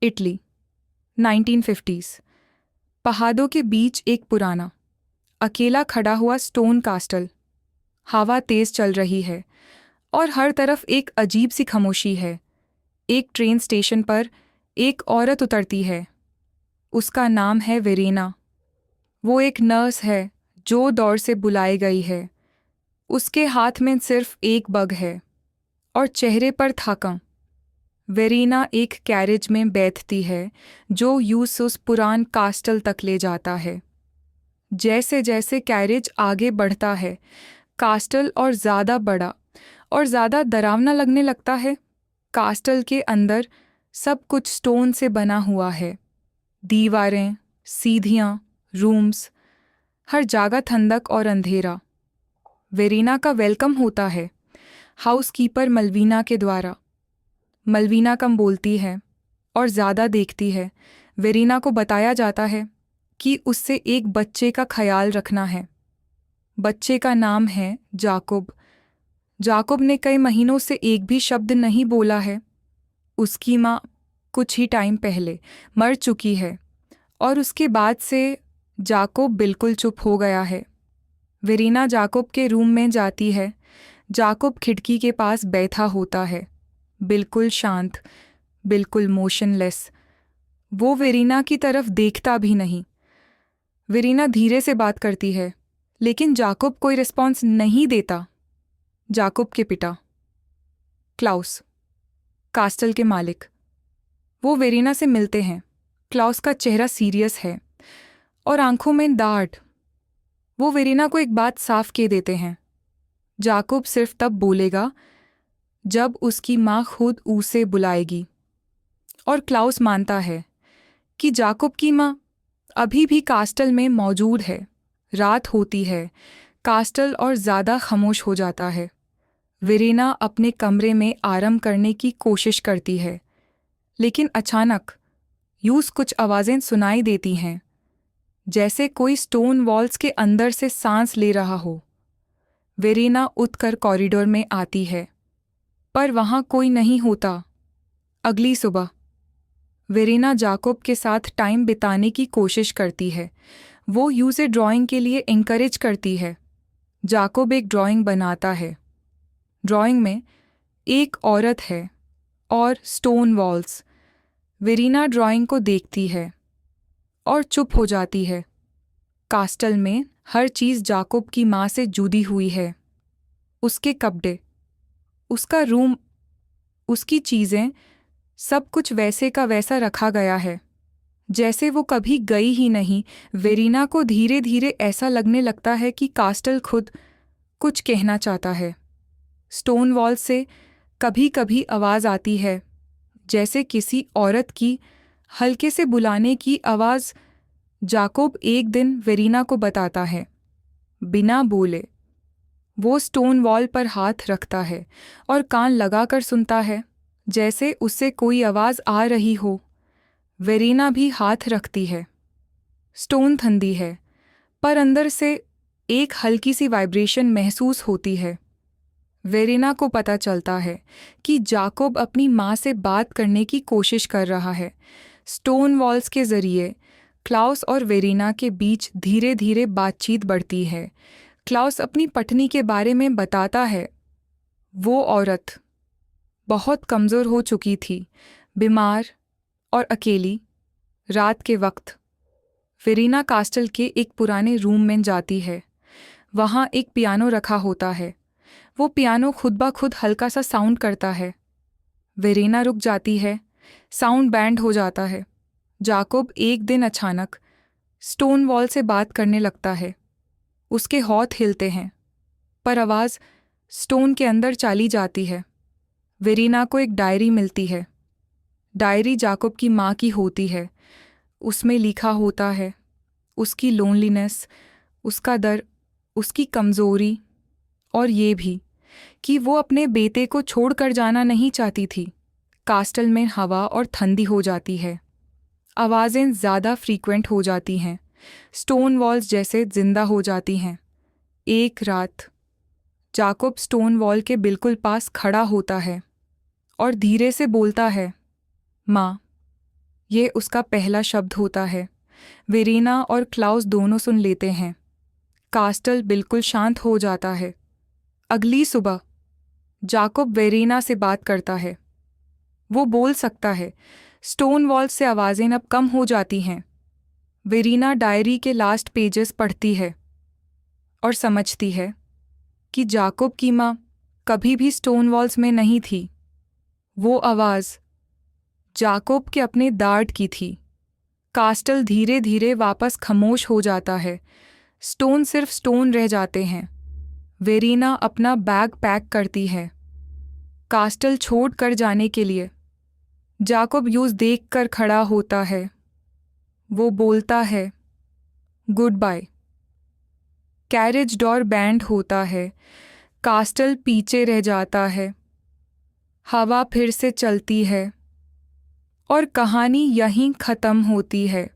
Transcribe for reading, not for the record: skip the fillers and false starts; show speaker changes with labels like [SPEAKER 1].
[SPEAKER 1] Italy 1950s। पहाड़ों के बीच एक पुराना अकेला खड़ा हुआ स्टोन कास्टल। हवा तेज चल रही है और हर तरफ एक अजीब सी खामोशी है। एक ट्रेन स्टेशन पर एक औरत उतरती है। उसका नाम है वेरेना। वो एक नर्स है जो दौर से बुलाई गई है। उसके हाथ में सिर्फ एक बग है और चेहरे पर थकान। वेरीना एक कैरेज में बैठती है जो यूस उस पुरान कास्टल तक ले जाता है। जैसे जैसे कैरेज आगे बढ़ता है, कास्टल और ज़्यादा बड़ा और ज़्यादा डरावना लगने लगता है। कास्टल के अंदर सब कुछ स्टोन से बना हुआ है। दीवारें, सीढ़ियाँ, रूम्स, हर जगह ठंडक और अंधेरा। वेरीना का वेलकम होता है हाउसकीपर मलवीना के द्वारा। मलवीना कम बोलती है और ज़्यादा देखती है। वेरीना को बताया जाता है कि उससे एक बच्चे का ख्याल रखना है। बच्चे का नाम है जाकोब। जाकोब ने कई महीनों से एक भी शब्द नहीं बोला है। उसकी माँ कुछ ही टाइम पहले मर चुकी है और उसके बाद से जाकोब बिल्कुल चुप हो गया है। वेरीना जाकोब के रूम में जाती है। जाकोब खिड़की के पास बैठा होता है, बिल्कुल शांत, बिल्कुल मोशनलेस। वो वेरीना की तरफ देखता भी नहीं। वेरीना धीरे से बात करती है, लेकिन जाकोब कोई रिस्पॉन्स नहीं देता। जाकोब के पिता क्लाउस, कास्टल के मालिक, वो वेरीना से मिलते हैं। क्लाउस का चेहरा सीरियस है और आंखों में डार्ट। वो वेरीना को एक बात साफ कह देते हैं, जाकोब सिर्फ तब बोलेगा जब उसकी माँ खुद उसे बुलाएगी। और क्लाउस मानता है कि जाकोब की माँ अभी भी कास्टल में मौजूद है। रात होती है, कास्टल और ज़्यादा खामोश हो जाता है। वेरीना अपने कमरे में आराम करने की कोशिश करती है, लेकिन अचानक यूस कुछ आवाज़ें सुनाई देती हैं, जैसे कोई स्टोन वॉल्स के अंदर से सांस ले रहा हो। वेरीना उठकर कॉरिडोर में आती है, पर वहाँ कोई नहीं होता। अगली सुबह वेरीना जाकोब के साथ टाइम बिताने की कोशिश करती है। वो यूसे ड्राइंग के लिए इंकरेज करती है। जाकोब एक ड्राइंग बनाता है। ड्राइंग में एक औरत है और स्टोन वॉल्स। वेरीना ड्राइंग को देखती है और चुप हो जाती है। कास्टल में हर चीज़ जाकोब की माँ से जुड़ी हुई है। उसके कपड़े, उसका रूम, उसकी चीज़ें, सब कुछ वैसे का वैसा रखा गया है जैसे वो कभी गई ही नहीं। वेरीना को धीरे धीरे ऐसा लगने लगता है कि कास्टल खुद कुछ कहना चाहता है। स्टोन वॉल से कभी कभी आवाज़ आती है, जैसे किसी औरत की हल्के से बुलाने की आवाज़। जाकोब एक दिन वेरीना को बताता है, बिना बोले। वो स्टोन वॉल पर हाथ रखता है और कान लगाकर सुनता है, जैसे उससे कोई आवाज़ आ रही हो। वेरीना भी हाथ रखती है। स्टोन ठंडी है, पर अंदर से एक हल्की सी वाइब्रेशन महसूस होती है। वेरीना को पता चलता है कि जाकोब अपनी माँ से बात करने की कोशिश कर रहा है। स्टोन वॉल्स के ज़रिए क्लाउस और वेरीना के बीच धीरे धीरे बातचीत बढ़ती है। क्लाउस अपनी पत्नी के बारे में बताता है। वो औरत बहुत कमज़ोर हो चुकी थी, बीमार और अकेली। रात के वक्त वेरीना कास्टल के एक पुराने रूम में जाती है। वहाँ एक पियानो रखा होता है। वो पियानो खुद ब खुद हल्का सा साउंड करता है। वेरीना रुक जाती है। साउंड बैंड हो जाता है। जाकोब एक दिन अचानक स्टोन वॉल से बात करने लगता है। उसके होंठ हिलते हैं, पर आवाज़ स्टोन के अंदर चली जाती है। वेरीना को एक डायरी मिलती है। डायरी जाकोब की माँ की होती है। उसमें लिखा होता है उसकी लोनलीनेस, उसका डर, उसकी कमज़ोरी, और ये भी कि वो अपने बेटे को छोड़कर जाना नहीं चाहती थी। कास्टल में हवा और ठंडी हो जाती है। आवाज़ें ज़्यादा फ्रीक्वेंट हो जाती हैं। स्टोन वॉल्स जैसे जिंदा हो जाती हैं। एक रात जाकोब स्टोन वॉल के बिल्कुल पास खड़ा होता है और धीरे से बोलता है, माँ। ये उसका पहला शब्द होता है। वेरीना और क्लाउस दोनों सुन लेते हैं। कास्टल बिल्कुल शांत हो जाता है। अगली सुबह जाकोब वेरीना से बात करता है। वो बोल सकता है। स्टोन वॉल से आवाज़ें अब कम हो जाती हैं। वेरीना डायरी के लास्ट पेजेस पढ़ती है और समझती है कि जाकोब की माँ कभी भी स्टोन वॉल्स में नहीं थी। वो आवाज़ जाकोब के अपने दार्ड की थी। कास्टल धीरे धीरे वापस खामोश हो जाता है। स्टोन सिर्फ स्टोन रह जाते हैं। वेरीना अपना बैग पैक करती है कास्टल छोड़ कर जाने के लिए। जाकोब यूज़ देख कर खड़ा होता है। वो बोलता है, गुड बाय। कैरेज डोर बैंड होता है। कास्टल पीछे रह जाता है। हवा फिर से चलती है और कहानी यहीं ख़त्म होती है।